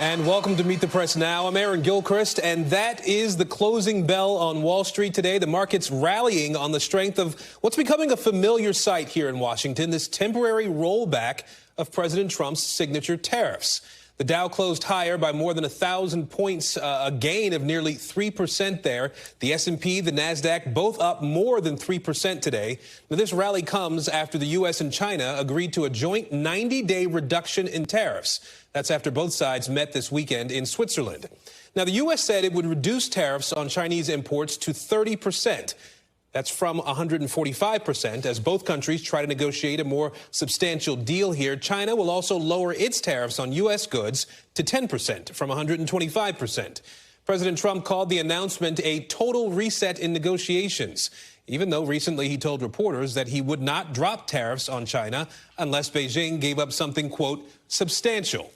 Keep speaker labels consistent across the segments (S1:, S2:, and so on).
S1: And welcome to Meet the Press Now. I'm Aaron Gilchrist, and that is the closing bell on Wall Street today. The market's rallying on the strength of what's becoming a familiar sight here in Washington, this temporary rollback of President Trump's signature tariffs. The Dow closed higher by more than 1,000 points, a gain of nearly 3% there. The S&P, the Nasdaq, both up more than 3% today. Now, this rally comes after the U.S. and China agreed to a joint 90-day reduction in tariffs. That's after both sides met this weekend in Switzerland. Now, the U.S. said it would reduce tariffs on Chinese imports to 30%. That's from 145%, as both countries try to negotiate a more substantial deal here. China will also lower its tariffs on U.S. goods to 10% from 125%. President Trump called the announcement a total reset in negotiations, even though recently he told reporters that he would not drop tariffs on China unless Beijing gave up something, quote, substantial.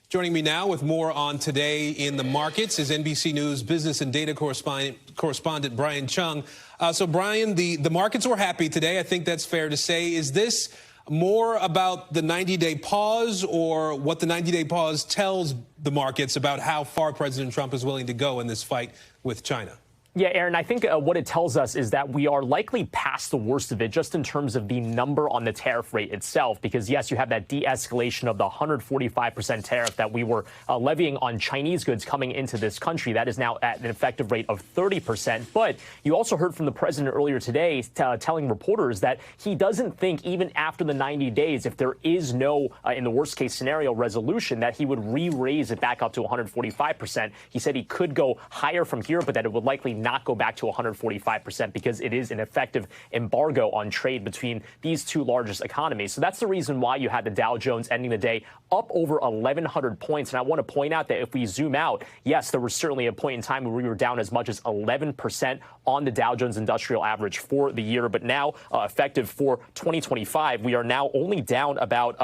S1: Joining me now with more on today in the markets is NBC News business and data correspondent Brian Chung. So, Brian, the markets were happy today. I think that's fair to say. Is this more about the 90-day pause or what the 90-day pause tells the markets about how far President Trump is willing to go in this fight with China?
S2: Yeah, Aaron, I think what it tells us is that we are likely past the worst of it just in terms of the number on the tariff rate itself, because, yes, you have that de-escalation of the 145% tariff that we were levying on Chinese goods coming into this country. That is now at an effective rate of 30%. But you also heard from the president earlier today telling reporters that he doesn't think even after the 90 days, if there is no, in the worst case scenario, resolution, that he would re-raise it back up to 145%. He said he could go higher from here, but that it would likely not go back to 145% because it is an effective embargo on trade between these two largest economies. So that's the reason why you had the Dow Jones ending the day up over 1,100 points. And I want to point out that if we zoom out, yes, there was certainly a point in time where we were down as much as 11% on the Dow Jones Industrial Average for the year. But now, effective for 2025, we are now only down about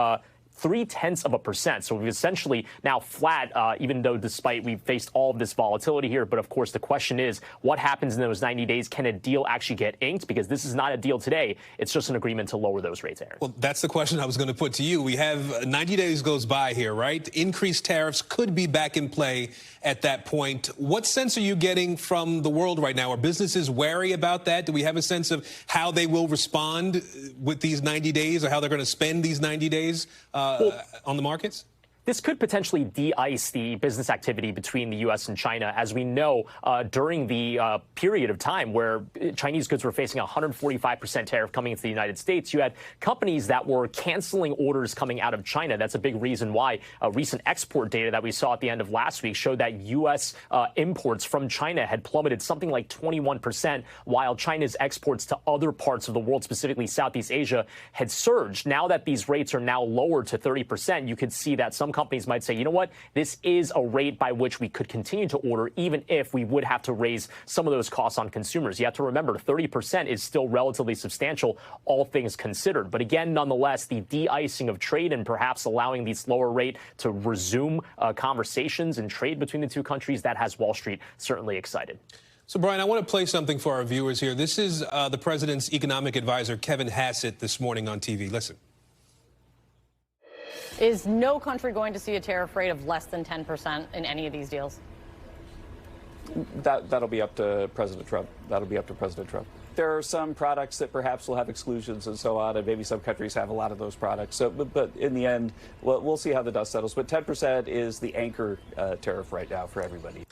S2: 0.3%. So we've essentially now flat, even though despite we've faced all of this volatility here. But of course, the question is, what happens in those 90 days? Can a deal actually get inked? Because this is not a deal today. It's just an agreement to lower those rates, Aaron.
S1: Well, that's the question I was going to put to you. We have 90 days goes by here, right? Increased tariffs could be back in play at that point. What sense are you getting from the world right now? Are businesses wary about that? Do we have a sense of how they will respond with these 90 days or how they're going to spend these 90 days on the markets?
S2: This could potentially de-ice the business activity between the U.S. and China. As we know, during the period of time where Chinese goods were facing a 145% tariff coming into the United States, you had companies that were canceling orders coming out of China. That's a big reason why recent export data that we saw at the end of last week showed that U.S. Imports from China had plummeted something like 21%, while China's exports to other parts of the world, specifically Southeast Asia, had surged. Now that these rates are now lowered to 30%, you could see that some companies might say, you know what, this is a rate by which we could continue to order, even if we would have to raise some of those costs on consumers. You have to remember, 30% is still relatively substantial, all things considered. But again, nonetheless, the de-icing of trade and perhaps allowing this lower rate to resume conversations and trade between the two countries, that has Wall Street certainly excited.
S1: So, Brian, I want to play something for our viewers here. This is the president's economic advisor, Kevin Hassett, this morning on TV. Listen.
S3: Is no country going to see a tariff rate of less than 10% in any of these deals?
S4: That'll be up to President Trump. That'll be up to President Trump. There are some products that perhaps will have exclusions and so on, and maybe some countries have a lot of those products. So, but in the end, we'll see how the dust settles. But 10% is the anchor tariff right now for everybody.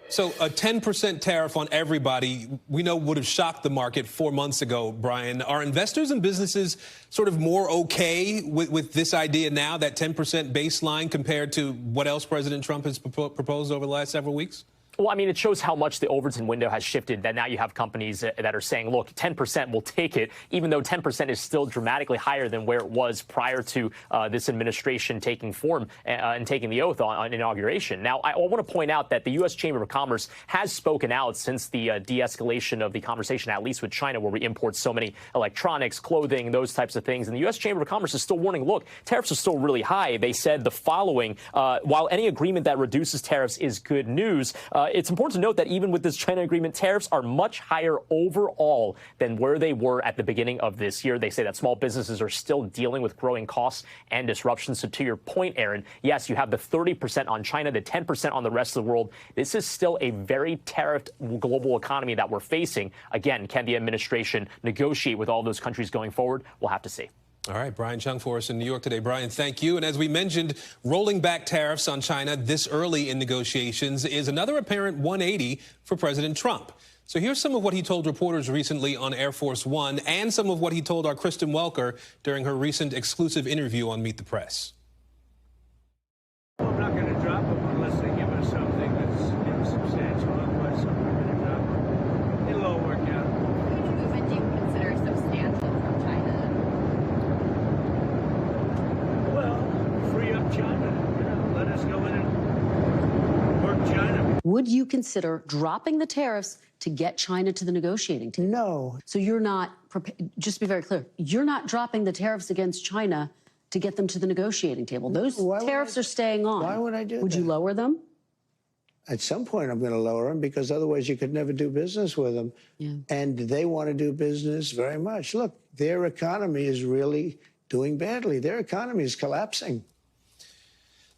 S1: So a 10% tariff on everybody, we know, would have shocked the market 4 months ago, Brian. Are investors and businesses sort of more okay with this idea now, that 10% baseline, compared to what else President Trump has proposed over the last several weeks?
S2: Well, I mean, it shows how much the Overton window has shifted, that now you have companies that are saying, look, 10% will take it, even though 10% is still dramatically higher than where it was prior to this administration taking form and taking the oath on inauguration. Now, I want to point out that the U.S. Chamber of Commerce has spoken out since the de-escalation of the conversation, at least with China, where we import so many electronics, clothing, those types of things. And the U.S. Chamber of Commerce is still warning, look, tariffs are still really high. They said the following: while any agreement that reduces tariffs is good news, it's important to note that even with this China agreement, tariffs are much higher overall than where they were at the beginning of this year. They say that small businesses are still dealing with growing costs and disruptions. So to your point, Aaron, yes, you have the 30% on China, the 10% on the rest of the world. This is still a very tariffed global economy that we're facing. Again, can the administration negotiate with all those countries going forward? We'll have to see.
S1: All right, Brian Chung for us in New York today. Brian, thank you. And as we mentioned, rolling back tariffs on China this early in negotiations is another apparent 180 for President Trump. So here's some of what he told reporters recently on Air Force One and some of what he told our Kristen Welker during her recent exclusive interview on Meet the Press.
S5: I'm not going to drop them unless they give us something that's substantial. Otherwise, I'm not going to drop them. It'll all work out.
S6: Which movement do you consider substantial from China?
S5: Well, free up China. Let us go in and work China.
S7: Would you consider dropping the tariffs to get China to the negotiating table?
S8: No.
S7: So you're not, just to be very clear, you're not dropping the tariffs against China to get them to the negotiating table. Those tariffs are staying on.
S8: Why would I do that?
S7: Would you lower them?
S8: At some point, I'm going to lower them because otherwise you could never do business with them.
S7: Yeah.
S8: And they want to do business very much. Look, their economy is really doing badly. Their economy is collapsing.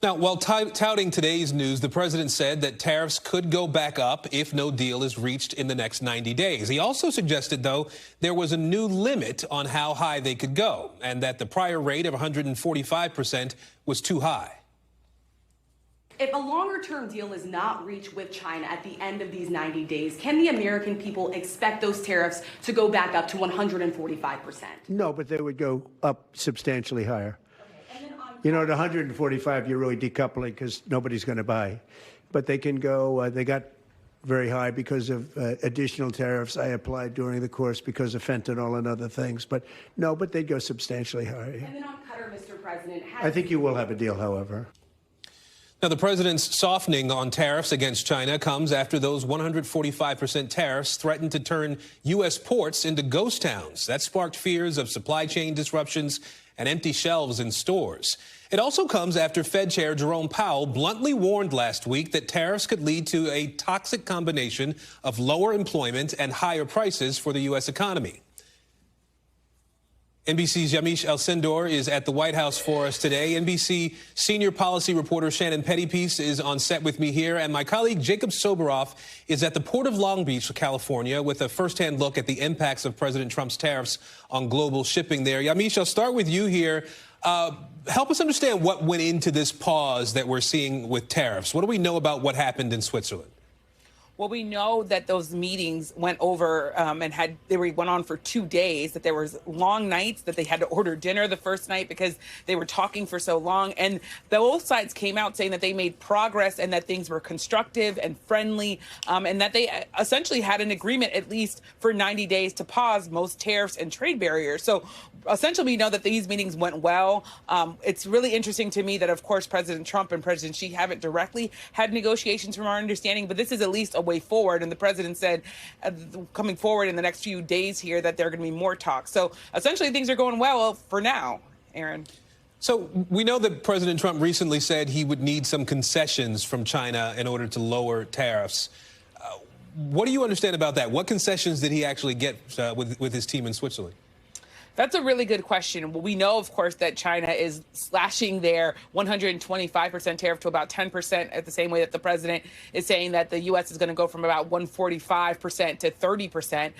S1: Now, while touting today's news, the president said that tariffs could go back up if no deal is reached in the next 90 days. He also suggested, though, there was a new limit on how high they could go and that the prior rate of 145% was too high.
S9: If a longer-term deal is not reached with China at the end of these 90 days, can the American people expect those tariffs to go back up to 145%?
S8: No, but they would go up substantially higher. You know, at 145, you're really decoupling because nobody's going to buy. But they can go, they got very high because of additional tariffs I applied during the course because of fentanyl and other things. But no, but they'd go substantially higher.
S9: And then on Qatar, Mr. President,
S8: I think you will have a deal, however.
S1: Now, the president's softening on tariffs against China comes after those 145% tariffs threatened to turn U.S. ports into ghost towns. That sparked fears of supply chain disruptions and empty shelves in stores. It also comes after Fed Chair Jerome Powell bluntly warned last week that tariffs could lead to a toxic combination of lower employment and higher prices for the U.S. economy. NBC's Yamiche El-Sindor is at the White House for us today. NBC senior policy reporter Shannon Pettypiece is on set with me here, and my colleague Jacob Soboroff is at the Port of Long Beach, California, with a firsthand look at the impacts of President Trump's tariffs on global shipping there. Yamiche, I'll start with you here. Help us understand what went into this pause that we're seeing with tariffs. What do we know about what happened in Switzerland?
S10: Well, we know that those meetings went over went on for 2 days, that there was long nights, that they had to order dinner the first night because they were talking for so long. And both sides came out saying that they made progress and that things were constructive and friendly, and that they essentially had an agreement, at least for 90 days, to pause most tariffs and trade barriers. So essentially, we know that these meetings went well. It's really interesting to me that, of course, President Trump and President Xi haven't directly had negotiations from our understanding, but this is at least a way forward. And the president said coming forward in the next few days here that there are going to be more talks. So essentially things are going well for now, Aaron.
S1: So we know that President Trump recently said he would need some concessions from China in order to lower tariffs. What do you understand about that? What concessions did he actually get with his team in Switzerland?
S10: That's a really good question. Well, we know, of course, that China is slashing their 125% tariff to about 10% at the same way that the president is saying that the U.S. is going to go from about 145% to 30%.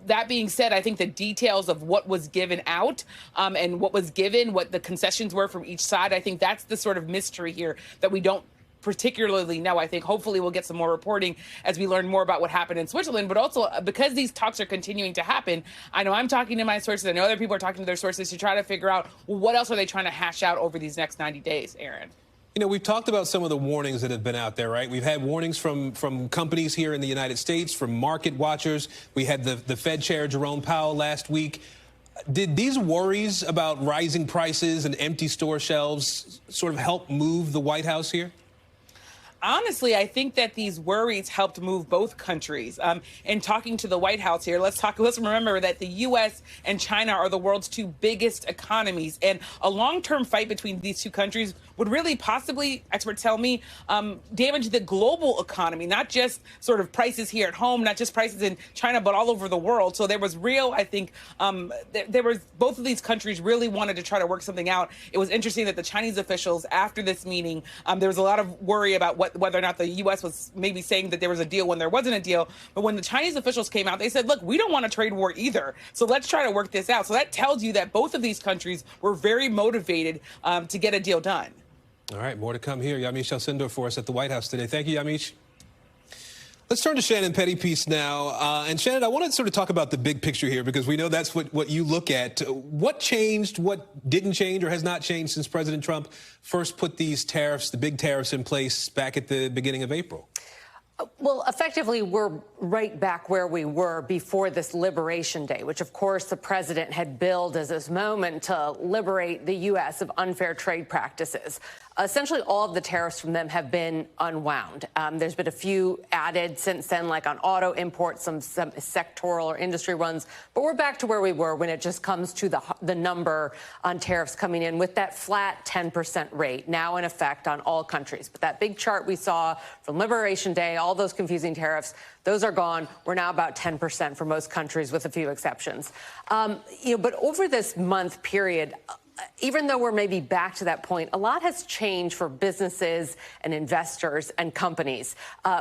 S10: That being said, I think the details of what was given out and what was given, what the concessions were from each side, I think that's the sort of mystery here that we don't particularly know. I think hopefully we'll get some more reporting as we learn more about what happened in Switzerland, but also because these talks are continuing to happen, I know I'm talking to my sources, I know other people are talking to their sources to try to figure out, well, what else are they trying to hash out over these next 90 days, Aaron?
S1: You know, we've talked about some of the warnings that have been out there, right? We've had warnings from companies here in the United States, from market watchers. We had the Fed Chair Jerome Powell last week. Did these worries about rising prices and empty store shelves sort of help move the White House here?
S10: honestly, I think that these worries helped move both countries. In talking to the White House here, let's remember that the U.S. and China are the world's two biggest economies, and a long-term fight between these two countries would really possibly, experts tell me, damage the global economy, not just sort of prices here at home, not just prices in China, but all over the world. So there was real, I think, there was both of these countries really wanted to try to work something out. It was interesting that the Chinese officials, after this meeting, there was a lot of worry about whether or not the U.S. was maybe saying that there was a deal when there wasn't a deal. But when the Chinese officials came out, they said, look, we don't want a trade war either. So let's try to work this out. So that tells you that both of these countries were very motivated to get a deal done.
S1: All right, more to come here. Yamiche Alcindor for us at the White House today. Thank you, Yamiche. Let's turn to Shannon Pettypiece now. And Shannon, I want to sort of talk about the big picture here because we know that's what you look at. What changed, what didn't change or has not changed since President Trump first put these tariffs, the big tariffs in place back at the beginning of April?
S11: Well, effectively, we're right back where we were before this Liberation Day, which, of course, the president had billed as this moment to liberate the U.S. of unfair trade practices. Essentially, all of the tariffs from them have been unwound. There's been a few added since then, like on auto imports, some sectoral or industry runs. But we're back to where we were when it just comes to the number on tariffs coming in with that flat 10% rate now in effect on all countries. But that big chart we saw from Liberation Day, all those confusing tariffs, those are gone. We're now about 10% for most countries with a few exceptions. But over this month period, even though we're maybe back to that point, a lot has changed for businesses and investors and companies.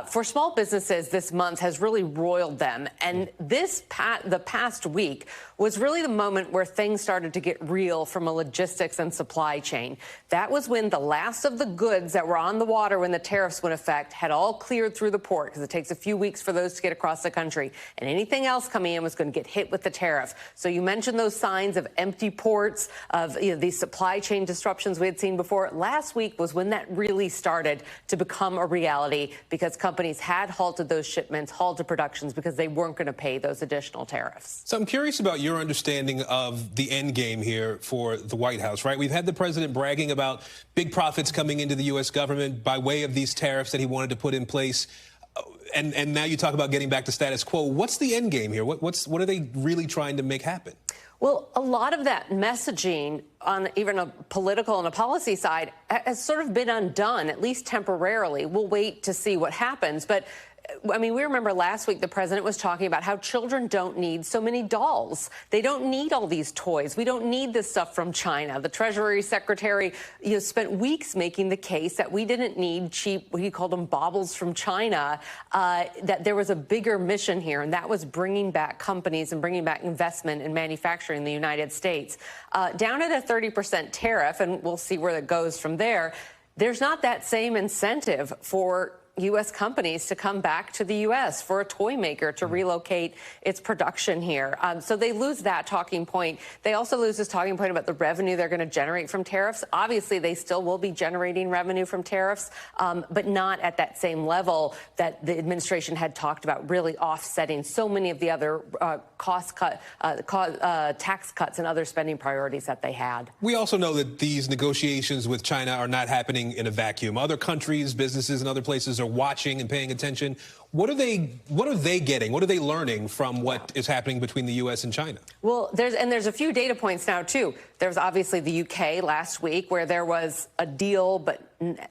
S11: For small businesses, this month has really roiled them. And the past week was really the moment where things started to get real from a logistics and supply chain. That was when the last of the goods that were on the water when the tariffs went into effect had all cleared through the port, because it takes a few weeks for those to get across the country. And anything else coming in was going to get hit with the tariff. So you mentioned those signs of empty ports, of these supply chain disruptions we had seen before. Last week was when that really started to become a reality, because companies had halted those shipments, halted productions, because they weren't going to pay those additional tariffs.
S1: So I'm curious about your understanding of the end game here for the White House, right? We've had the president bragging about big profits coming into the U.S. government by way of these tariffs that he wanted to put in place. And now you talk about getting back to status quo. What's the end game here? What are they really trying to make happen?
S11: Well, a lot of that messaging on even a political and a policy side has sort of been undone, at least temporarily. We'll wait to see what happens. But I mean, we remember last week the president was talking about how children don't need so many dolls. They don't need all these toys. We don't need this stuff from China. The Treasury Secretary spent weeks making the case that we didn't need cheap, what he called them, baubles from China, that there was a bigger mission here, and that was bringing back companies and bringing back investment in manufacturing in the United States. Down at a 30% tariff, and we'll see where it goes from there, there's not that same incentive for U.S. companies to come back to the U.S., for a toy maker to relocate its production here. So they lose that talking point. They also lose this talking point about the revenue they're going to generate from tariffs. Obviously, they still will be generating revenue from tariffs, but not at that same level that the administration had talked about, really offsetting so many of the other tax cuts and other spending priorities that they had.
S1: We also know that these negotiations with China are not happening in a vacuum. Other countries, businesses, and other places are watching and paying attention. What are they getting? What are they learning from what is happening between the U.S. and China? Well,
S11: there's a few data points now, too. There was obviously the U.K. last week where there was a deal, but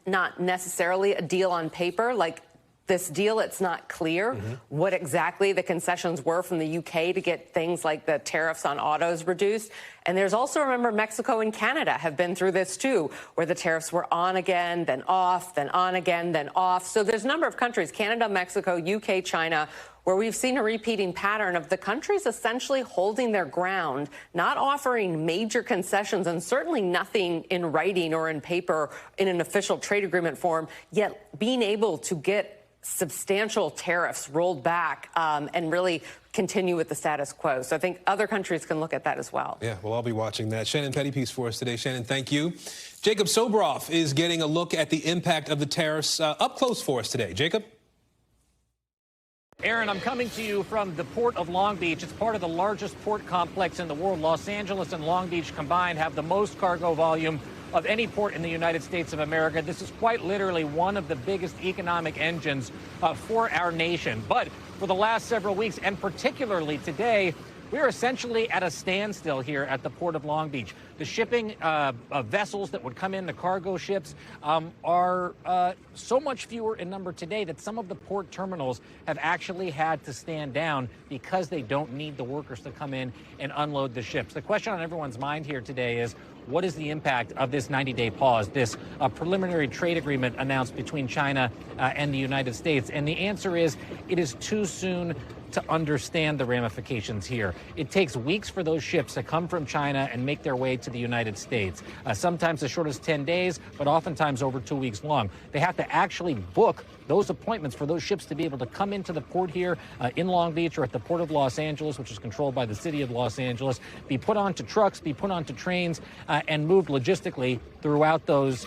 S11: not necessarily a deal on paper. Like this deal, it's not clear what exactly the concessions were from the UK to get things like the tariffs on autos reduced. And there's also, remember, Mexico and Canada have been through this, too, where the tariffs were on again, then off, then on again, then off. So there's a number of countries, Canada, Mexico, UK, China, where we've seen a repeating pattern of the countries essentially holding their ground, not offering major concessions, and certainly nothing in writing or in paper in an official trade agreement form, yet being able to get substantial tariffs rolled back and really continue with the status quo. So I think other countries can look at that as well.
S1: Yeah, well, I'll be watching that. Shannon Pettypiece for us today. Shannon, thank you. Jacob Sobroff is getting a look at the impact of the tariffs up close for us today. Jacob?
S12: Aaron, I'm coming to you from the Port of Long Beach. It's part of the largest port complex in the world. Los Angeles and Long Beach combined have the most cargo volume of any port in the United States of America. This is quite literally one of the biggest economic engines for our nation. But for the last several weeks, and particularly today, we are essentially at a standstill here at the Port of Long Beach. The shipping vessels that would come in, the cargo ships, are so much fewer in number today that some of the port terminals have actually had to stand down because they don't need the workers to come in and unload the ships. The question on everyone's mind here today is, what is the impact of this 90-day pause, this preliminary trade agreement announced between China and the United States? And the answer is, it is too soon to understand the ramifications here. It takes weeks for those ships to come from China and make their way to the United States, sometimes as short as 10 days, but oftentimes over 2 weeks long. They have to actually book those appointments for those ships to be able to come into the port here in Long Beach or at the Port of Los Angeles, which is controlled by the city of Los Angeles, be put onto trucks, be put onto trains, and moved logistically throughout those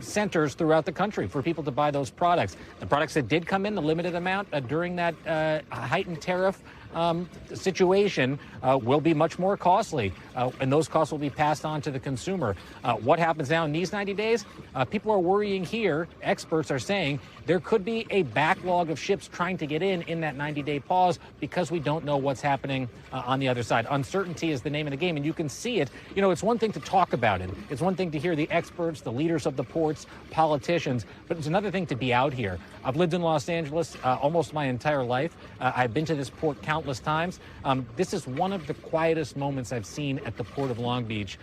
S12: centers throughout the country for people to buy those products. The products that did come in, the limited amount during that heightened tariff situation will be much more costly, and those costs will be passed on to the consumer. What happens now in these 90 days? People are worrying here. Experts are saying there could be a backlog of ships trying to get in that 90-day pause because we don't know what's happening on the other side. Uncertainty is the name of the game, and you can see it. You know, it's one thing to talk about it. It's one thing to hear the experts, the leaders of the ports, politicians, but it's another thing to be out here. I've lived in Los Angeles almost my entire life. I've been to this port countless times. This is one of the quietest moments I've seen at the Port of Long Beach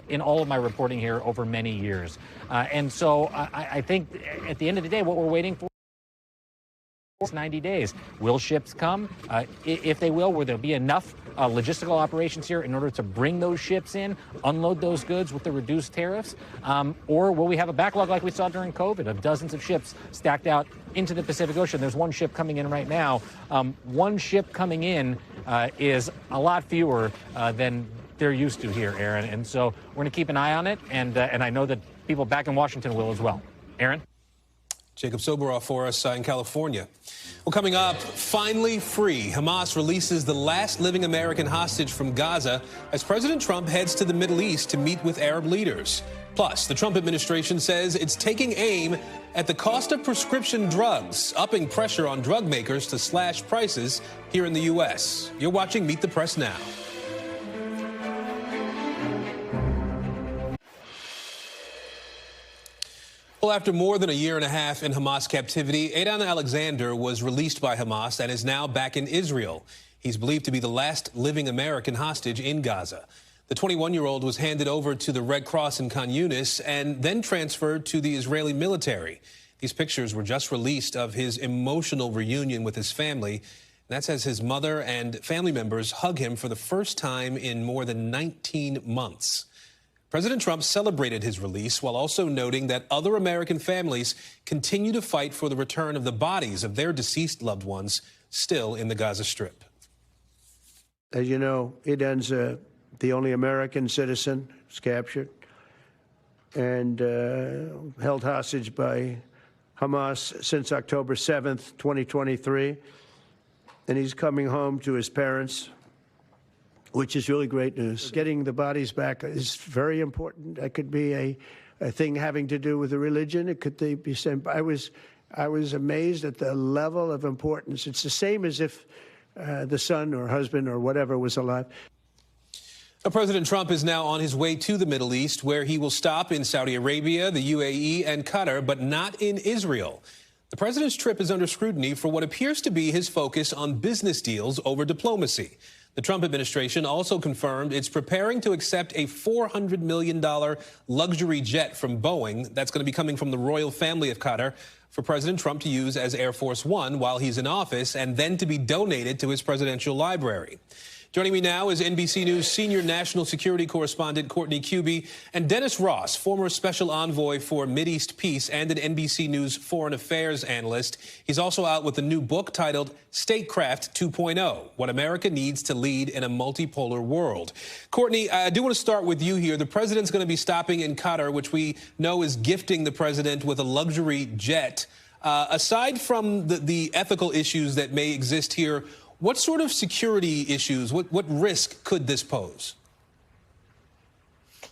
S12: in all of my reporting here over many years. And so I think at the end of the day, what we're waiting for is 90 days. Will ships come? If they will there be enough logistical operations here in order to bring those ships in, unload those goods with the reduced tariffs? Or will we have a backlog like we saw during COVID of dozens of ships stacked out into the Pacific Ocean? There's one ship coming in right now. One ship coming in is a lot fewer than they're used to here, Aaron. And so we're going to keep an eye on it, and I know that people back in Washington will as well. Aaron?
S1: Jacob Soboroff for us in California. Well, coming up, finally free. Hamas releases the last living American hostage from Gaza as President Trump heads to the Middle East to meet with Arab leaders. Plus, the Trump administration says it's taking aim at the cost of prescription drugs, upping pressure on drug makers to slash prices here in the U.S. You're watching Meet the Press now. Well, after more than a year and a half in Hamas captivity, Aidan Alexander was released by Hamas and is now back in Israel. He's believed to be the last living American hostage in Gaza. The 21-year-old was handed over to the Red Cross in Khan Yunis and then transferred to the Israeli military. These pictures were just released of his emotional reunion with his family. That's as his mother and family members hug him for the first time in more than 19 months. President Trump celebrated his release while also noting that other American families continue to fight for the return of the bodies of their deceased loved ones still in the Gaza Strip.
S8: As you know, Aidan's the only American citizen who's captured and held hostage by Hamas since October 7th, 2023. And he's coming home to his parents, which is really great news. Getting the bodies back is very important. That could be a thing having to do with the religion. It could be sent. I was amazed at the level of importance. It's the same as if the son or husband or whatever was alive.
S1: President Trump is now on his way to the Middle East, where he will stop in Saudi Arabia, the UAE, and Qatar, but not in Israel. The president's trip is under scrutiny for what appears to be his focus on business deals over diplomacy. The Trump administration also confirmed it's preparing to accept a $400 million luxury jet from Boeing that's going to be coming from the royal family of Qatar for President Trump to use as Air Force One while he's in office and then to be donated to his presidential library. Joining me now is NBC News senior national security correspondent Courtney Kube and Dennis Ross, former special envoy for Mideast Peace and an NBC News foreign affairs analyst. He's also out with a new book titled Statecraft 2.0, What America Needs to Lead in a Multipolar World. Courtney, I do want to start with you here. The president's going to be stopping in Qatar, which we know is gifting the president with a luxury jet. Aside from the ethical issues that may exist here, what sort of security issues, what risk could this pose?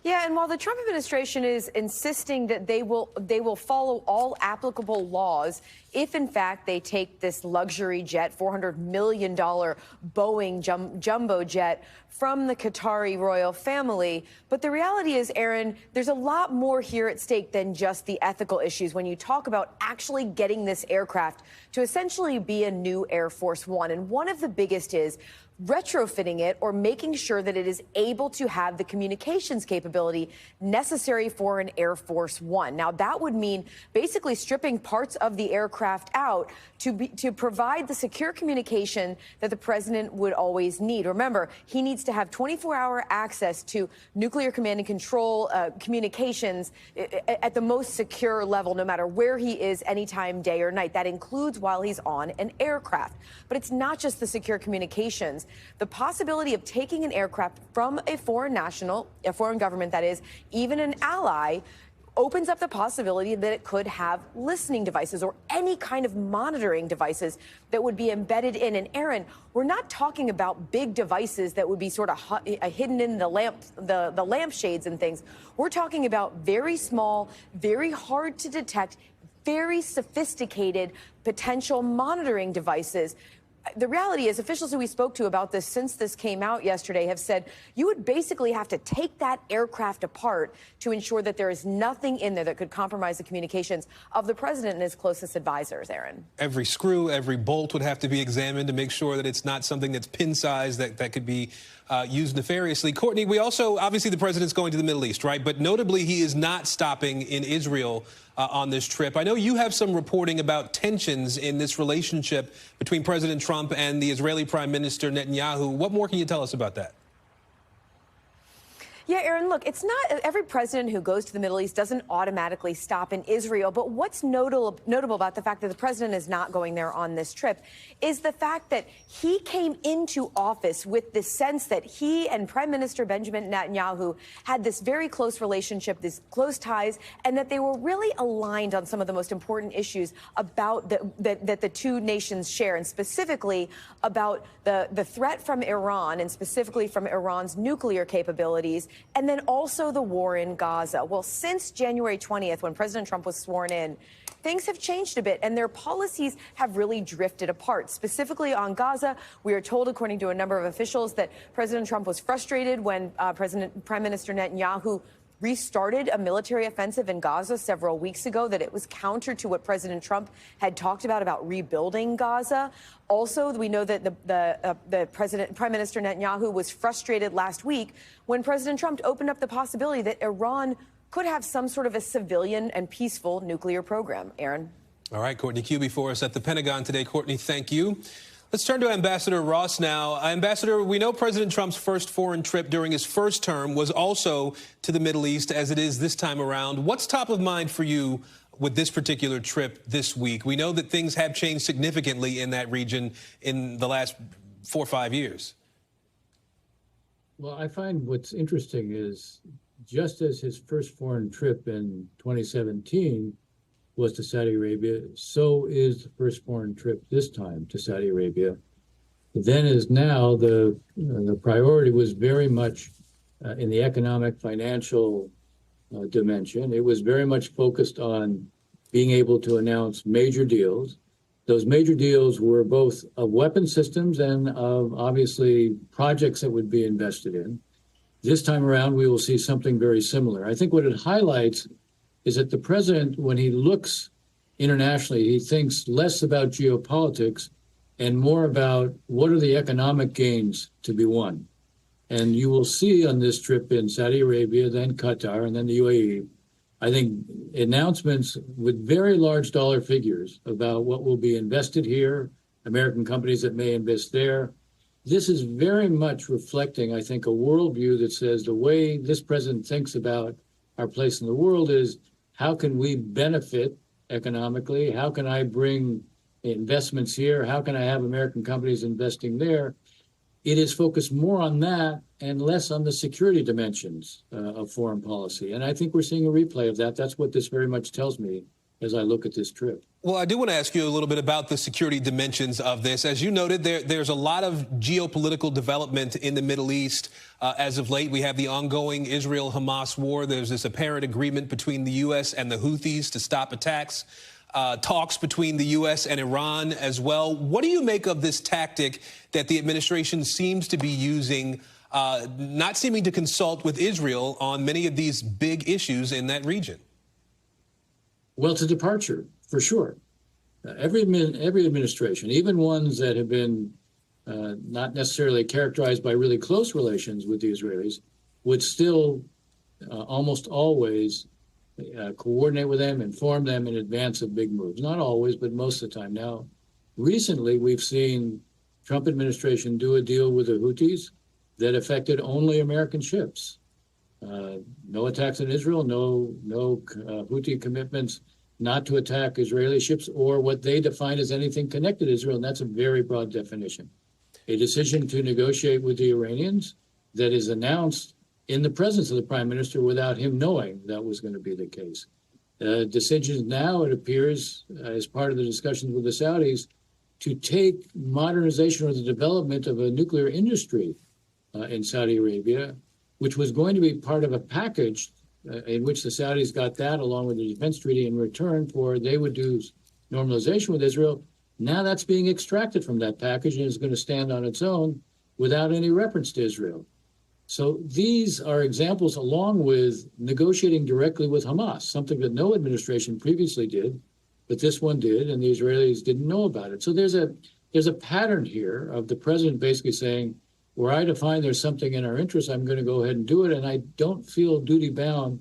S11: Yeah, and while the Trump administration is insisting that they will follow all applicable laws, if in fact they take this luxury jet, $400 million Boeing jumbo jet from the Qatari royal family. But the reality is, Aaron, there's a lot more here at stake than just the ethical issues when you talk about actually getting this aircraft to essentially be a new Air Force One. And one of the biggest is retrofitting it or making sure that it is able to have the communications capability necessary for an Air Force One. Now, that would mean basically stripping parts of the aircraft out to provide the secure communication that the president would always need. Remember, he needs to have 24-hour access to nuclear command and control communications at the most secure level, no matter where he is, anytime, day or night. That includes while he's on an aircraft. But it's not just the secure communications. The possibility of taking an aircraft from a foreign national, a foreign government that is, even an ally, opens up the possibility that it could have listening devices or any kind of monitoring devices that would be embedded in. And Aaron, we're not talking about big devices that would be sort of hidden in the lampshades and things. We're talking about very small, very hard to detect, very sophisticated potential monitoring devices. The reality is, officials who we spoke to about this since this came out yesterday have said you would basically have to take that aircraft apart to ensure that there is nothing in there that could compromise the communications of the president and his closest advisors, Aaron.
S1: Every screw, every bolt would have to be examined to make sure that it's not something that's pin-sized that could be used nefariously. Courtney, we also, obviously the president's going to the Middle East, right? But notably, he is not stopping in Israel on this trip. I know you have some reporting about tensions in this relationship between President Trump and the Israeli Prime Minister Netanyahu. What more can you tell us about that?
S11: Yeah, Aaron, look, it's not every president who goes to the Middle East doesn't automatically stop in Israel. But what's notable about the fact that the president is not going there on this trip is the fact that he came into office with the sense that he and Prime Minister Benjamin Netanyahu had this very close relationship, these close ties, and that they were really aligned on some of the most important issues about that the two nations share, and specifically about the threat from Iran, and specifically from Iran's nuclear capabilities, and then also the war in Gaza. Well, since January 20th, when President Trump was sworn in, things have changed a bit, and their policies have really drifted apart. Specifically on Gaza, we are told, according to a number of officials, that President Trump was frustrated when Prime Minister Netanyahu restarted a military offensive in Gaza several weeks ago, that it was counter to what President Trump had talked about rebuilding Gaza. Also, we know that Prime Minister Netanyahu was frustrated last week when President Trump opened up the possibility that Iran could have some sort of a civilian and peaceful nuclear program. Aaron.
S1: All right, Courtney Kube for us at the Pentagon today. Courtney, thank you. Let's turn to Ambassador Ross now. Ambassador, we know President Trump's first foreign trip during his first term was also to the Middle East, as it is this time around. What's top of mind for you with this particular trip this week? We know that things have changed significantly in that region in the last 4 or 5 years.
S13: Well, I find what's interesting is just as his first foreign trip in 2017 was to Saudi Arabia, so is the first foreign trip this time to Saudi Arabia. Then as now, the priority was very much in the economic, financial dimension. It was very much focused on being able to announce major deals. Those major deals were both of weapon systems and of, obviously, projects that would be invested in. This time around, we will see something very similar. I think what it highlights is that the president, when he looks internationally, he thinks less about geopolitics and more about what are the economic gains to be won. And you will see on this trip in Saudi Arabia, then Qatar, and then the UAE, I think announcements with very large dollar figures about what will be invested here, American companies that may invest there. This is very much reflecting, I think, a worldview that says the way this president thinks about our place in the world is, how can we benefit economically? How can I bring investments here? How can I have American companies investing there? It is focused more on that and less on the security dimensions of foreign policy. And I think we're seeing a replay of that. That's what this very much tells me as I look at this trip.
S1: Well, I do want to ask you a little bit about the security dimensions of this. As you noted, there's a lot of geopolitical development in the Middle East. As of late, we have the ongoing Israel-Hamas war. There's this apparent agreement between the U.S. and the Houthis to stop attacks. Talks between the U.S. and Iran as well. What do you make of this tactic that the administration seems to be using, not seeming to consult with Israel on many of these big issues in that region?
S13: Well, it's a departure, for sure. Every administration, even ones that have been not necessarily characterized by really close relations with the Israelis, would still almost always coordinate with them, inform them in advance of big moves. Not always, but most of the time. Now, recently, we've seen Trump administration do a deal with the Houthis that affected only American ships. No attacks on Israel, no Houthi commitments not to attack Israeli ships or what they define as anything connected to Israel, and that's a very broad definition. A decision to negotiate with the Iranians that is announced in the presence of the prime minister without him knowing that was going to be the case. Decisions now, it appears, as part of the discussions with the Saudis, to take modernization or the development of a nuclear industry in Saudi Arabia, which was going to be part of a package in which the Saudis got that along with the defense treaty in return for they would do normalization with Israel. Now that's being extracted from that package and is going to stand on its own without any reference to Israel. So these are examples along with negotiating directly with Hamas, something that no administration previously did, but this one did, and the Israelis didn't know about it. So there's a pattern here of the president basically saying, were I to find there's something in our interest, I'm going to go ahead and do it. And I don't feel duty-bound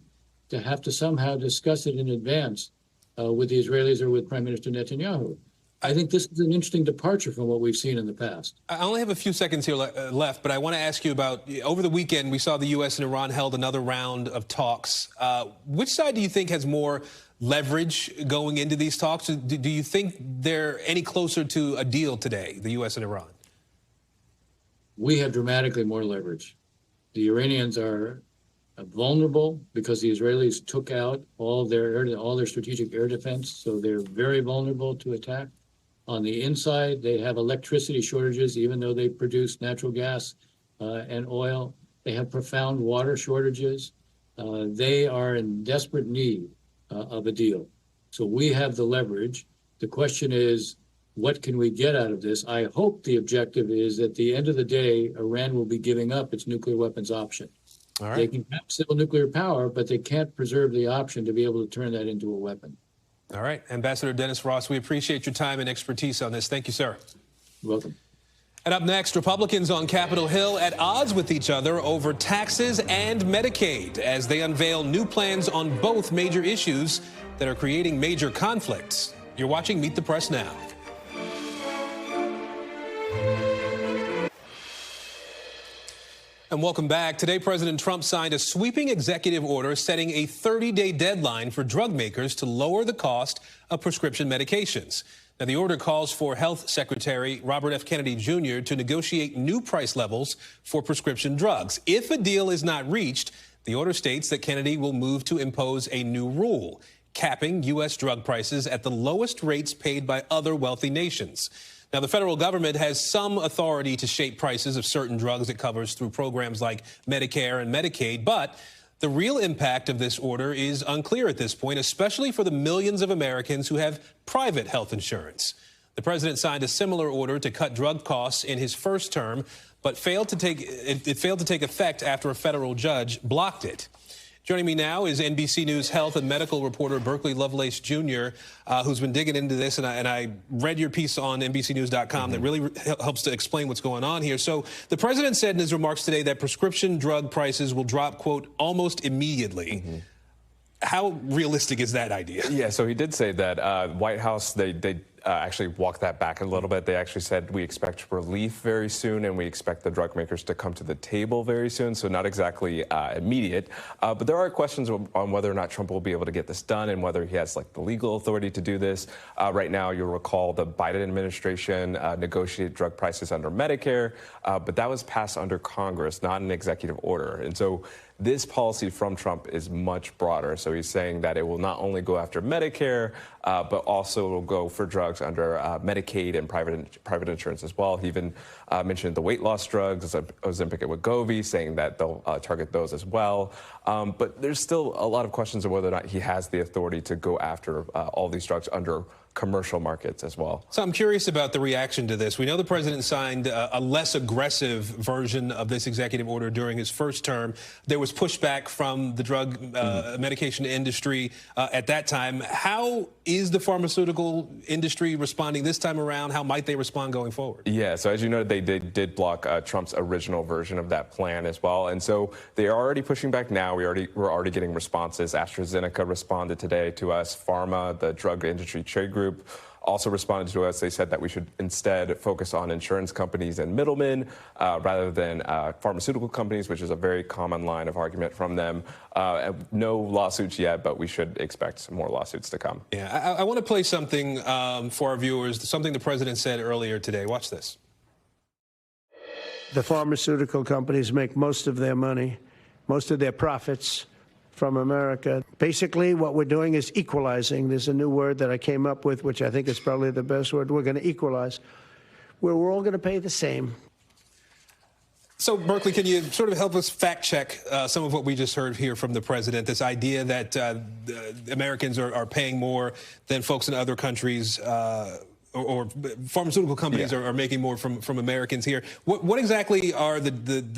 S13: to have to somehow discuss it in advance with the Israelis or with Prime Minister Netanyahu. I think this is an interesting departure from what we've seen in the past.
S1: I only have a few seconds here left, but I want to ask you about, over the weekend, we saw the U.S. and Iran held another round of talks. Which side do you think has more leverage going into these talks? Do you think they're any closer to a deal today, the U.S. and Iran?
S13: We have dramatically more leverage. The Iranians are vulnerable because the Israelis took out all their strategic air defense, so they're very vulnerable to attack. On the inside, they have electricity shortages, even though they produce natural gas and oil. They have profound water shortages. They are in desperate need of a deal. So we have the leverage. The question is, what can we get out of this? I hope the objective is at the end of the day, Iran will be giving up its nuclear weapons option. All right. They can have civil nuclear power, but they can't preserve the option to be able to turn that into a weapon.
S1: All right. Ambassador Dennis Ross, we appreciate your time and expertise on this. Thank you, sir.
S13: You're welcome.
S1: And up next, Republicans on Capitol Hill at odds with each other over taxes and Medicaid as they unveil new plans on both major issues that are creating major conflicts. You're watching Meet the Press now. And welcome back. Today, President Trump signed a sweeping executive order setting a 30-day deadline for drug makers to lower the cost of prescription medications. Now, the order calls for Health Secretary Robert F. Kennedy Jr. to negotiate new price levels for prescription drugs. If a deal is not reached, the order states that Kennedy will move to impose a new rule, capping U.S. drug prices at the lowest rates paid by other wealthy nations. Now, the federal government has some authority to shape prices of certain drugs it covers through programs like Medicare and Medicaid, but the real impact of this order is unclear at this point, especially for the millions of Americans who have private health insurance. The president signed a similar order to cut drug costs in his first term, but failed to take effect after a federal judge blocked it. Joining me now is NBC News health and medical reporter Berkeley Lovelace Jr., who's been digging into this, and I read your piece on NBCNews.com that really helps to explain what's going on here. So the president said in his remarks today that prescription drug prices will drop, quote, almost immediately. How realistic is that idea?
S14: Yeah, so he did say that White House, they actually walked that back a little bit. They actually said we expect relief very soon and we expect the drug makers to come to the table very soon, so not exactly immediate. But there are questions on whether or not Trump will be able to get this done and whether he has like the legal authority to do this. Right now, you'll recall the Biden administration negotiated drug prices under Medicare, but that was passed under Congress, not an executive order. And so This policy from Trump is much broader. So he's saying that it will not only go after Medicare, but also will go for drugs under Medicaid and private insurance as well. He even mentioned the weight loss drugs, Ozempic and Wegovy, saying that they'll target those as well. But there's still a lot of questions of whether or not he has the authority to go after all these drugs under commercial markets as well.
S1: So I'm curious about the reaction to this. We know the president signed a less aggressive version of this executive order during his first term. There was pushback from the drug medication industry at that time. How is the pharmaceutical industry responding this time around? How might they respond going forward?
S14: Yeah, so as you know, they did block Trump's original version of that plan as well. And so they are already pushing back now. We're already getting responses. AstraZeneca responded today to us. Pharma, the drug industry trade group, also responded to us. They said that we should instead focus on insurance companies and middlemen rather than pharmaceutical companies, which is a very common line of argument from them. No lawsuits yet, but we should expect more lawsuits to come.
S1: Yeah, I want to play something for our viewers, something the president said earlier today. Watch this.
S8: The pharmaceutical companies make most of their money, most of their profits from America. Basically, what we're doing is equalizing. There's a new word that I came up with, which I think is probably the best word. We're going to equalize, where we're all going to pay the same.
S1: So, Berkeley, can you sort of help us fact check some of what we just heard here from the president, this idea that Americans are paying more than folks in other countries, or pharmaceutical companies are making more from Americans here. What exactly are the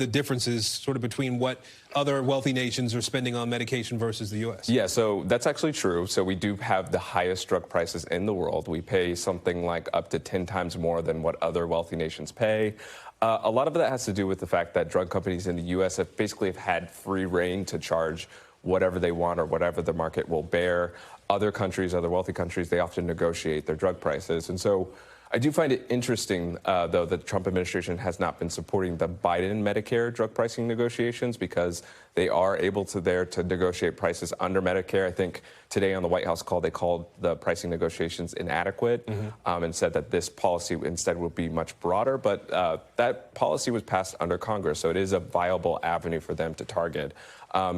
S1: differences sort of between what other wealthy nations are spending on medication versus the U.S.?
S14: Yeah, so that's actually true. So we do have the highest drug prices in the world. We pay something like up to 10 times more than what other wealthy nations pay. A lot of that has to do with the fact that drug companies in the U.S. have basically had free reign to charge whatever they want or whatever the market will bear. Other countries, other wealthy countries, they often negotiate their drug prices. And so I do find it interesting, though, that the Trump administration has not been supporting the Biden Medicare drug pricing negotiations because they are able to negotiate prices under Medicare. I think today on the White House call, they called the pricing negotiations inadequate and said that this policy instead would be much broader. But that policy was passed under Congress, so it is a viable avenue for them to target.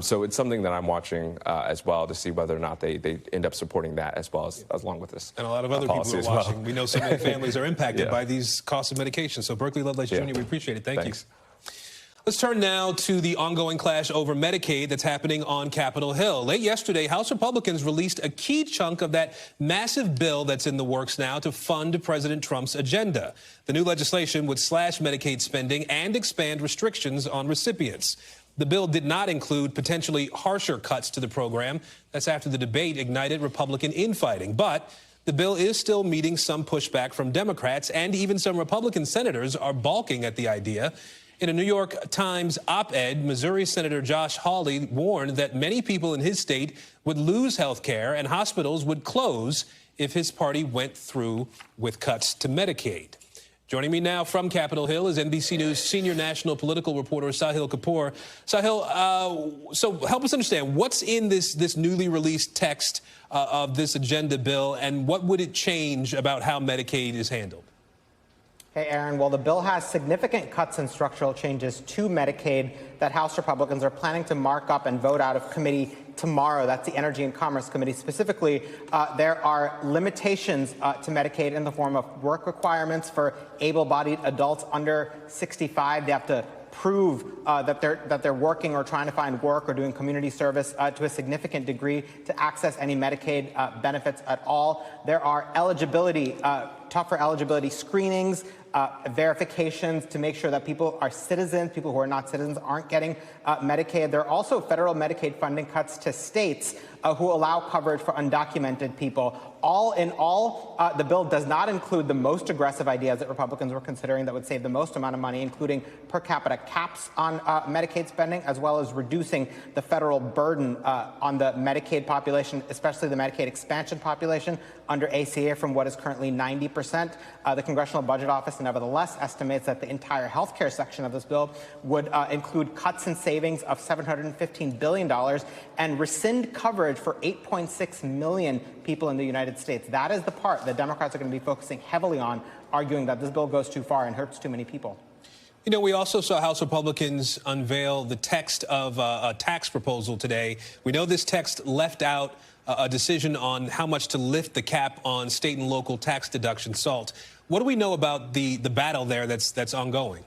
S14: So it's something that I'm watching as well to see whether or not they end up supporting that as well as along with this.
S1: And a lot of other people are watching. We know so many families are impacted by these costs of medication. So Berkeley Lovelace Jr., we appreciate it. Thank you. Let's turn now to the ongoing clash over Medicaid that's happening on Capitol Hill. Late yesterday, House Republicans released a key chunk of that massive bill that's in the works now to fund President Trump's agenda. The new legislation would slash Medicaid spending and expand restrictions on recipients. The bill did not include potentially harsher cuts to the program. That's after the debate ignited Republican infighting. But the bill is still meeting some pushback from Democrats, and even some Republican senators are balking at the idea. In a New York Times op-ed, Missouri Senator Josh Hawley warned that many people in his state would lose health care and hospitals would close if his party went through with cuts to Medicaid. Joining me now from Capitol Hill is NBC News senior national political reporter Sahil Kapoor. Sahil, so help us understand what's in this newly released text of this agenda bill, and what would it change about how Medicaid is handled?
S15: Hey, Aaron. Well, the bill has significant cuts and structural changes to Medicaid that House Republicans are planning to mark up and vote out of committee tomorrow. That's the Energy and Commerce Committee. Specifically, there are limitations to Medicaid in the form of work requirements for able-bodied adults under 65. They have to prove that they're working or trying to find work or doing community service to a significant degree to access any Medicaid benefits at all. There are tougher eligibility screenings, verifications to make sure that people are citizens. People who are not citizens aren't getting Medicaid. There are also federal Medicaid funding cuts to states who allow coverage for undocumented people. All in all, the bill does not include the most aggressive ideas that Republicans were considering that would save the most amount of money, including per capita caps on Medicaid spending, as well as reducing the federal burden on the Medicaid population, especially the Medicaid expansion population under ACA from what is currently 90%. The Congressional Budget Office, nevertheless, estimates that the entire health care section of this bill would include cuts and savings of $715 billion and rescind coverage for 8.6 million people in the United States. That is the part that Democrats are going to be focusing heavily on, arguing that this bill goes too far and hurts too many people.
S1: You know, we also saw House Republicans unveil the text of a tax proposal today. We know this text left out a decision on how much to lift the cap on state and local tax deduction SALT. What do we know about the battle there that's ongoing?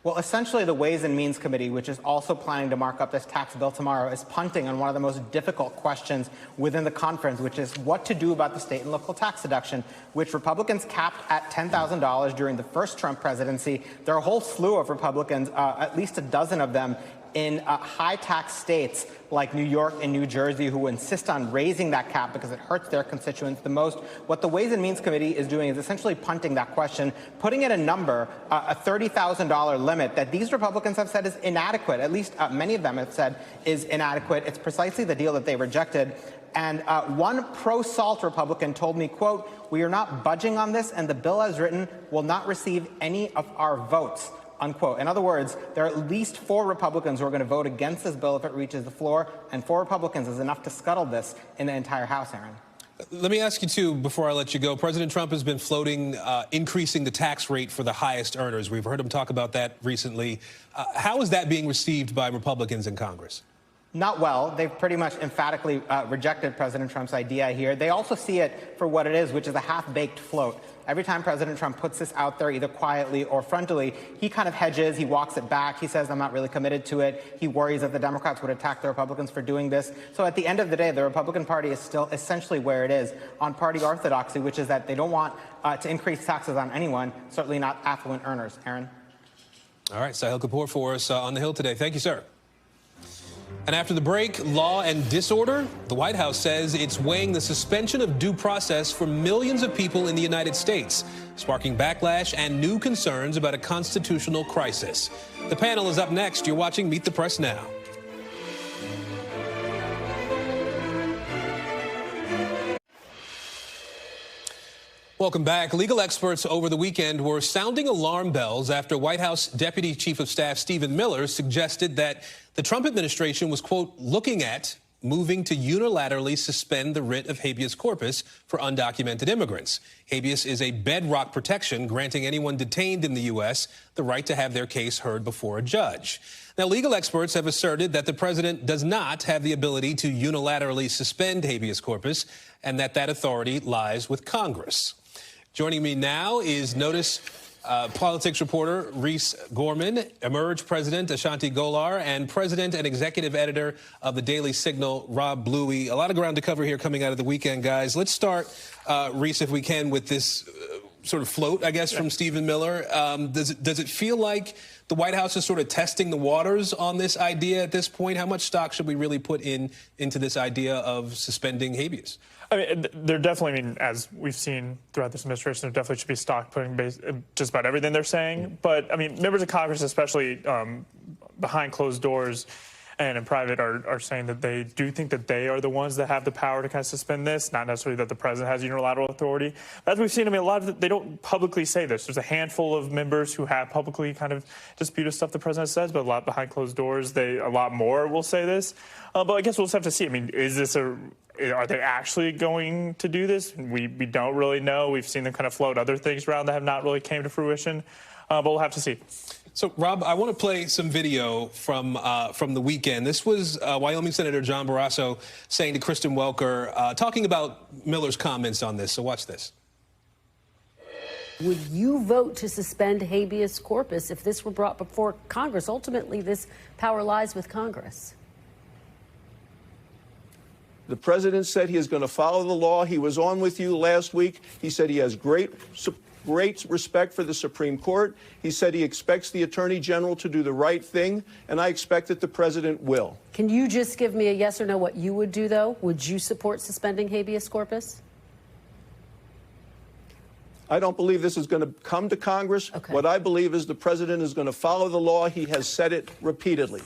S15: Well, essentially, the Ways and Means Committee, which is also planning to mark up this tax bill tomorrow, is punting on one of the most difficult questions within the conference, which is what to do about the state and local tax deduction, which Republicans capped at $10,000 during the first Trump presidency. There are a whole slew of Republicans, at least a dozen of them, in high-tax states like New York and New Jersey who insist on raising that cap because it hurts their constituents the most. What the Ways and Means Committee is doing is essentially punting that question, putting in a number, a $30,000 limit that these Republicans have said is inadequate. At least many of them have said is inadequate. It's precisely the deal that they rejected. And one pro-SALT Republican told me, quote, "We are not budging on this, and the bill as written will not receive any of our votes." Unquote. In other words, there are at least 4 Republicans who are going to vote against this bill if it reaches the floor, and 4 Republicans is enough to scuttle this in the entire House, Aaron.
S1: Let me ask you, too, before I let you go. President Trump has been floating increasing the tax rate for the highest earners. We've heard him talk about that recently. How is that being received by Republicans in Congress?
S15: Not well. They've pretty much emphatically rejected President Trump's idea here. They also see it for what it is, which is a half-baked float. Every time President Trump puts this out there, either quietly or frontally, he kind of hedges, he walks it back, he says, I'm not really committed to it. He worries that the Democrats would attack the Republicans for doing this. So at the end of the day, the Republican Party is still essentially where it is on party orthodoxy, which is that they don't want to increase taxes on anyone, certainly not affluent earners. Aaron?
S1: All right, Sahil Kapoor for us on the Hill today. Thank you, sir. And after the break, law and disorder. The White House says it's weighing the suspension of due process for millions of people in the United States, sparking backlash and new concerns about a constitutional crisis. The panel is up next. You're watching Meet the Press Now. Welcome back. Legal experts over the weekend were sounding alarm bells after White House Deputy Chief of Staff Stephen Miller suggested that the Trump administration was, quote, looking at moving to unilaterally suspend the writ of habeas corpus for undocumented immigrants. Habeas is a bedrock protection granting anyone detained in the U.S. the right to have their case heard before a judge. Now, legal experts have asserted that the president does not have the ability to unilaterally suspend habeas corpus and that authority lies with Congress. Joining me now is Notice politics reporter Reese Gorman, Emerge President Ashanti Golar, and President and Executive Editor of the Daily Signal, Rob Bluey. A lot of ground to cover here coming out of the weekend, guys. Let's start, Reese, if we can, with this sort of float, I guess, from Stephen Miller. Does it feel like the White House is sort of testing the waters on this idea at this point? How much stock should we really put into this idea of suspending habeas?
S16: I mean, there definitely, as we've seen throughout this administration, there definitely should be stock putting just about everything they're saying. But, I mean, members of Congress, especially behind closed doors and in private, are saying that they do think that they are the ones that have the power to kind of suspend this, not necessarily that the president has unilateral authority. As we've seen, I mean, a lot of they don't publicly say this. There's a handful of members who have publicly kind of disputed stuff the president says, but a lot behind closed doors, a lot more will say this. But I guess we'll just have to see. I mean, are they actually going to do this? We don't really know. We've seen them kind of float other things around that have not really came to fruition, but we'll have to see.
S1: So, Rob, I want to play some video from the weekend. This was Wyoming Senator John Barrasso saying to Kristen Welker, talking about Miller's comments on this. So watch this.
S7: Would you vote to suspend habeas corpus if this were brought before Congress? Ultimately, this power lies with Congress.
S17: The president said he is going to follow the law. He was on with you last week. He said he has great respect for the Supreme Court. He said he expects the Attorney General to do the right thing, and I expect that the president will.
S7: Can you just give me a yes or no what you would do, though? Would you support suspending habeas corpus?
S17: I don't believe this is going to come to Congress. Okay. What I believe is the president is going to follow the law. He has said it repeatedly.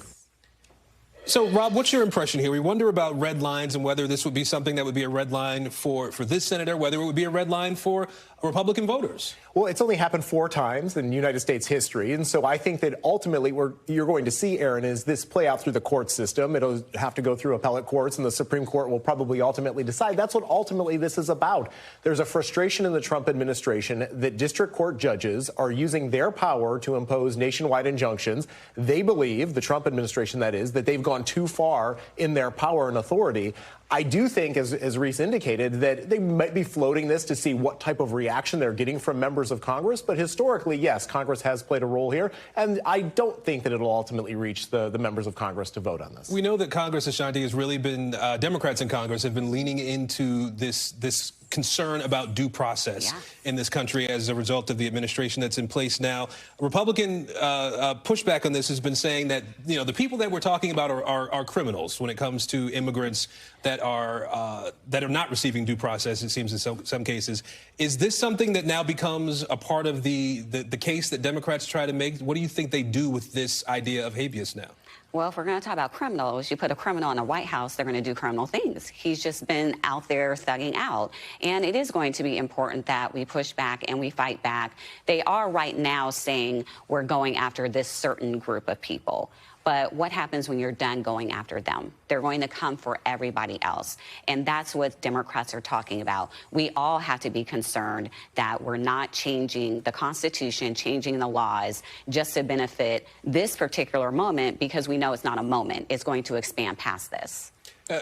S1: So, Rob, what's your impression here? We wonder about red lines and whether this would be something that would be a red line for this senator, whether it would be a red line for Republican voters.
S18: Well, it's only happened 4 times in United States history. And so I think that ultimately you're going to see, Aaron, is this play out through the court system. It'll have to go through appellate courts, and the Supreme Court will probably ultimately decide. That's what ultimately this is about. There's a frustration in the Trump administration that district court judges are using their power to impose nationwide injunctions. They believe, the Trump administration that is, that they've gone too far in their power and authority. I do think, as Reese indicated, that they might be floating this to see what type of reaction they're getting from members of Congress. But historically, yes, Congress has played a role here. And I don't think that it'll ultimately reach the members of Congress to vote on this.
S1: We know that Congress, Ashanti, has really been, Democrats in Congress have been leaning into this concern about due process in this country as a result of the administration that's in place now. Republican pushback on this has been saying that, the people that we're talking about are criminals when it comes to immigrants that are not receiving due process, it seems, in some cases. Is this something that now becomes a part of the case that Democrats try to make? What do you think they do with this idea of habeas now?
S19: Well, if we're going to talk about criminals, you put a criminal in the White House, they're going to do criminal things. He's just been out there thugging out. And it is going to be important that we push back and we fight back. They are right now saying we're going after this certain group of people. But what happens when you're done going after them? They're going to come for everybody else. And that's what Democrats are talking about. We all have to be concerned that we're not changing the Constitution, changing the laws just to benefit this particular moment, because we know it's not a moment. It's going to expand past this.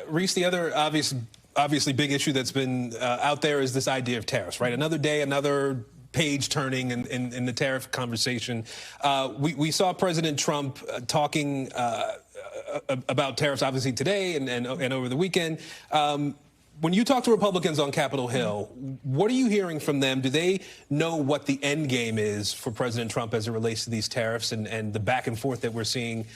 S1: Reese, the other obviously big issue that's been out there is this idea of tariffs, right? Another day, another page turning in the tariff conversation. We saw President Trump talking about tariffs, obviously, today and over the weekend. When you talk to Republicans on Capitol Hill, what are you hearing from them? Do they know what the end game is for President Trump as it relates to these tariffs and the back and forth that we're seing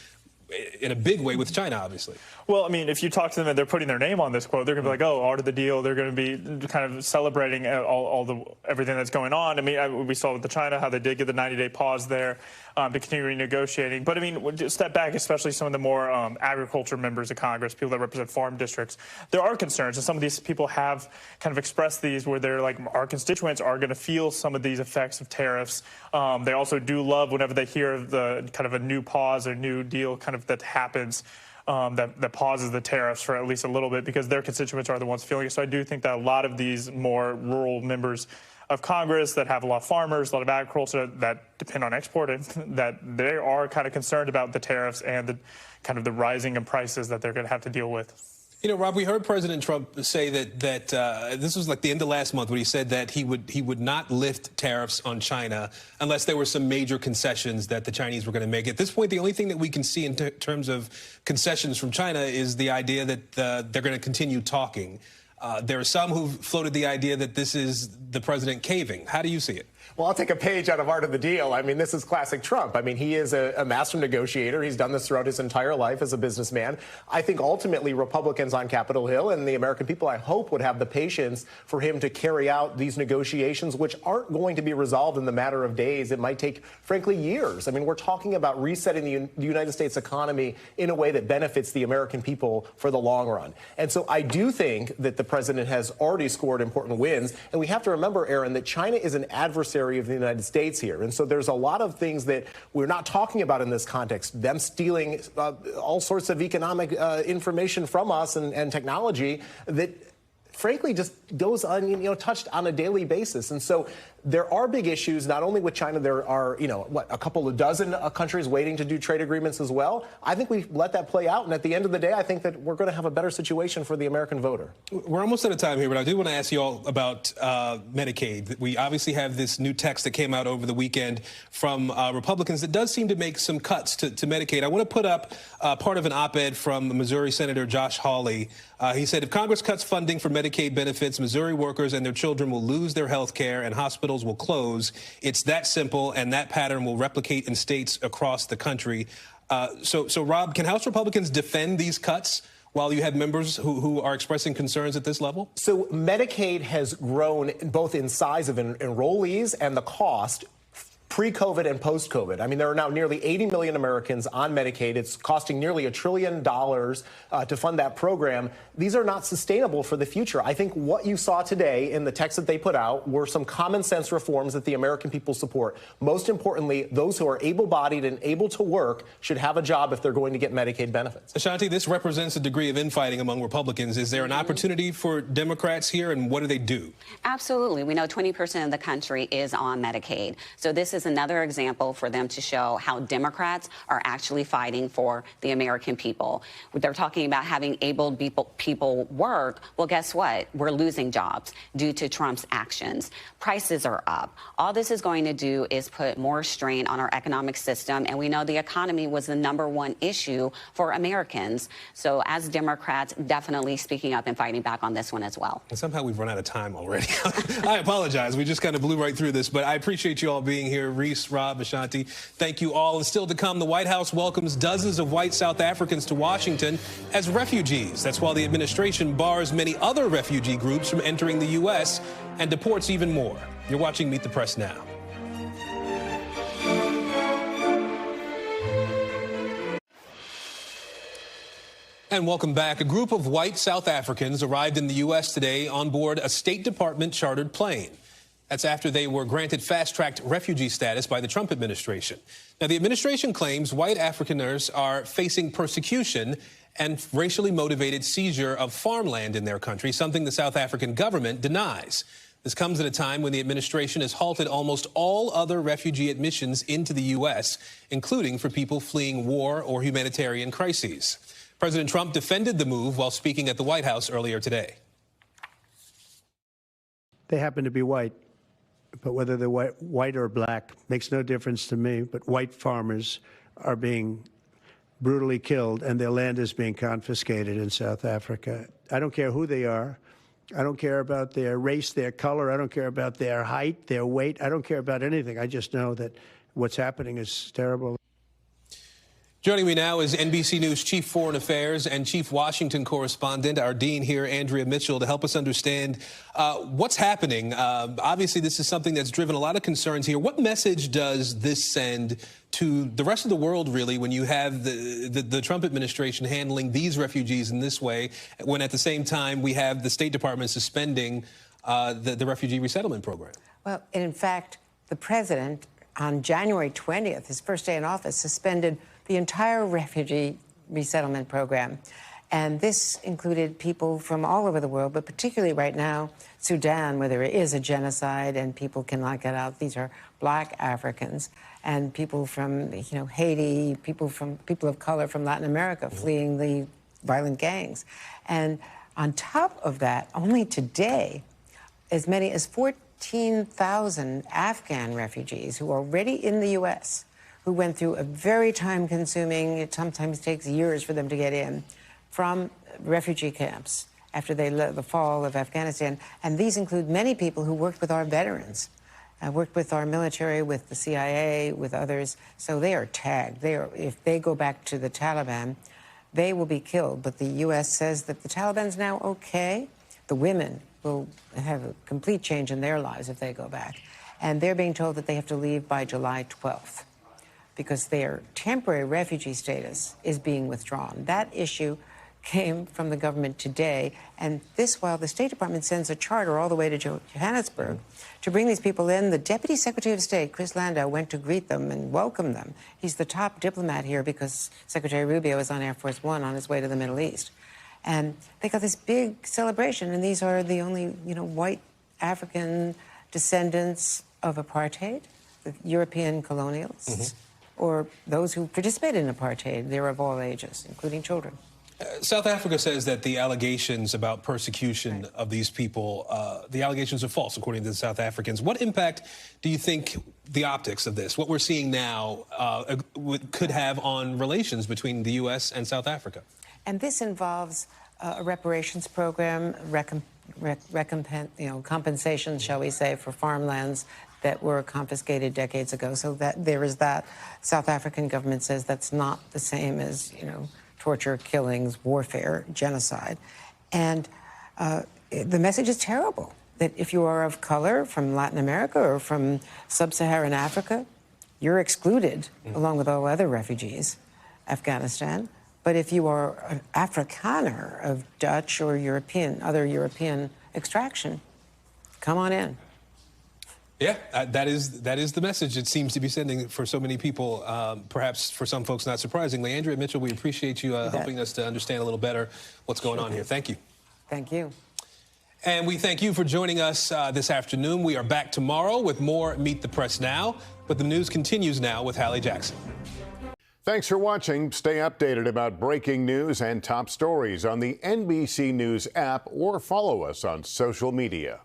S1: in a big way with China, obviously?
S16: Well, I mean, if you talk to them and they're putting their name on this quote, they're going to be like, oh, art of the deal. They're going to be kind of celebrating everything that's going on. I mean, we saw with the China how they did get the 90-day pause there to continue renegotiating. But, I mean, just step back, especially some of the more agriculture members of Congress, people that represent farm districts. There are concerns, and some of these people have kind of expressed these where they're like, our constituents are going to feel some of these effects of tariffs. They also do love whenever they hear of the kind of a new pause or new deal kind of that happens. That pauses the tariffs for at least a little bit, because their constituents are the ones feeling it. So I do think that a lot of these more rural members of Congress that have a lot of farmers, a lot of agriculture that depend on exporting, that they are kind of concerned about the tariffs and the kind of the rising in prices that they're going to have to deal with.
S1: Rob, we heard President Trump say that this was like the end of last month when he said that he would not lift tariffs on China unless there were some major concessions that the Chinese were going to make. At this point, the only thing that we can see in terms of concessions from China is the idea that they're going to continue talking. There are some who floated the idea that this is the president caving. How do you see it?
S18: Well, I'll take a page out of Art of the Deal. I mean, this is classic Trump. I mean, he is a master negotiator. He's done this throughout his entire life as a businessman. I think ultimately Republicans on Capitol Hill and the American people, I hope, would have the patience for him to carry out these negotiations, which aren't going to be resolved in the matter of days. It might take, frankly, years. I mean, we're talking about resetting the United States economy in a way that benefits the American people for the long run. And so I do think that the president has already scored important wins. And we have to remember, Aaron, that China is an adversary of the United States here. And so there's a lot of things that we're not talking about in this context. Them stealing all sorts of economic information from us and technology that frankly just goes touched on a daily basis. And so there are big issues, not only with China. There are, a couple of dozen countries waiting to do trade agreements as well. I think we let that play out. And at the end of the day, I think that we're going to have a better situation for the American voter.
S1: We're almost out of time here, but I do want to ask you all about Medicaid. We obviously have this new text that came out over the weekend from Republicans that does seem to make some cuts to Medicaid. I want to put up part of an op-ed from Missouri Senator Josh Hawley. He said, if Congress cuts funding for Medicaid benefits, Missouri workers and their children will lose their health care and hospitals will close. It's that simple, and that pattern will replicate in states across the country. So, Rob, can House Republicans defend these cuts while you have members who are expressing concerns at this level?
S18: So Medicaid has grown both in size of enrollees and the cost pre-COVID and post-COVID. I mean, there are now nearly 80 million Americans on Medicaid. It's costing nearly $1 trillion to fund that program. These are not sustainable for the future. I think what you saw today in the text that they put out were some common sense reforms that the American people support. Most importantly, those who are able-bodied and able to work should have a job if they're going to get Medicaid benefits.
S1: Ashanti, this represents a degree of infighting among Republicans. Is there an opportunity for Democrats here, and what do they do?
S19: Absolutely. We know 20% of the country is on Medicaid. So this is another example for them to show how Democrats are actually fighting for the American people. They're talking about having able people work. Well, guess what? We're losing jobs due to Trump's actions. Prices are up. All this is going to do is put more strain on our economic system, and we know the economy was the #1 issue for Americans. So as Democrats, definitely speaking up and fighting back on this one as well.
S1: And somehow we've run out of time already. I apologize. We just kind of blew right through this, but I appreciate you all being here. Reese, Rob, Ashanti, thank you all. And still to come, the White House welcomes dozens of white South Africans to Washington as refugees. That's while the administration bars many other refugee groups from entering the U.S. and deports even more. You're watching Meet the Press now. And welcome back. A group of white South Africans arrived in the U.S. today on board a State Department chartered plane. That's after they were granted fast-tracked refugee status by the Trump administration. Now, the administration claims white Afrikaners are facing persecution and racially motivated seizure of farmland in their country, something the South African government denies. This comes at a time when the administration has halted almost all other refugee admissions into the U.S., including for people fleeing war or humanitarian crises. President Trump defended the move while speaking at the White House earlier today.
S8: They happen to be white, but whether they're white or black makes no difference to me. But white farmers are being brutally killed, and their land is being confiscated in South Africa. I don't care who they are. I don't care about their race, their color. I don't care about their height, their weight. I don't care about anything. I just know that what's happening is terrible.
S1: Joining me now is NBC News Chief Foreign Affairs and Chief Washington Correspondent, our Dean here, Andrea Mitchell, to help us understand what's happening. Obviously, this is something that's driven a lot of concerns here. What message does this send to the rest of the world, really, when you have the Trump administration handling these refugees in this way, when at the same time we have the State Department suspending the refugee resettlement program?
S20: Well, in fact, the president, on January 20th, his first day in office, suspended the entire refugee resettlement program. And this included people from all over the world, but particularly right now, Sudan, where there is a genocide and people cannot get out. These are black Africans and people from, Haiti, people of color from Latin America fleeing the violent gangs. And on top of that, only today, as many as 14,000 Afghan refugees who are already in the U.S., who went through a very time-consuming, it sometimes takes years for them to get in, from refugee camps after the fall of Afghanistan. And these include many people who worked with our veterans, worked with our military, with the CIA, with others. So they are tagged. If they go back to the Taliban, they will be killed. But the U.S. says that the Taliban's now okay. The women will have a complete change in their lives if they go back. And they're being told that they have to leave by July 12th. Because their temporary refugee status is being withdrawn. That issue came from the government today, and this while the State Department sends a charter all the way to Johannesburg to bring these people in. The Deputy Secretary of State, Chris Landau, went to greet them and welcome them. He's the top diplomat here because Secretary Rubio is on Air Force One on his way to the Middle East. And they got this big celebration, and these are the only, white African descendants of apartheid, the European colonials. Or those who participated in apartheid. They're of all ages, including children.
S1: South Africa says that the allegations about persecution of these people, the allegations are false, according to the South Africans. What impact do you think the optics of this, what we're seeing now, could have on relations between the U.S. and South Africa?
S20: And this involves a reparations program, compensation, shall we say, for farmlands that were confiscated decades ago. So that there is that. South African government says that's not the same as, torture, killings, warfare, genocide. And the message is terrible, that if you are of color from Latin America or from sub-Saharan Africa, you're excluded, along with all other refugees, Afghanistan. But if you are an Afrikaner of Dutch or other European extraction, come on in.
S1: Yeah, that is the message it seems to be sending for so many people, perhaps for some folks not surprisingly. Andrea Mitchell, we appreciate you helping us to understand a little better what's going on here. Thank you.
S20: Thank you.
S1: And we thank you for joining us this afternoon. We are back tomorrow with more Meet the Press Now, but the news continues now with Hallie Jackson.
S21: Thanks for watching. Stay updated about breaking news and top stories on the NBC News app or follow us on social media.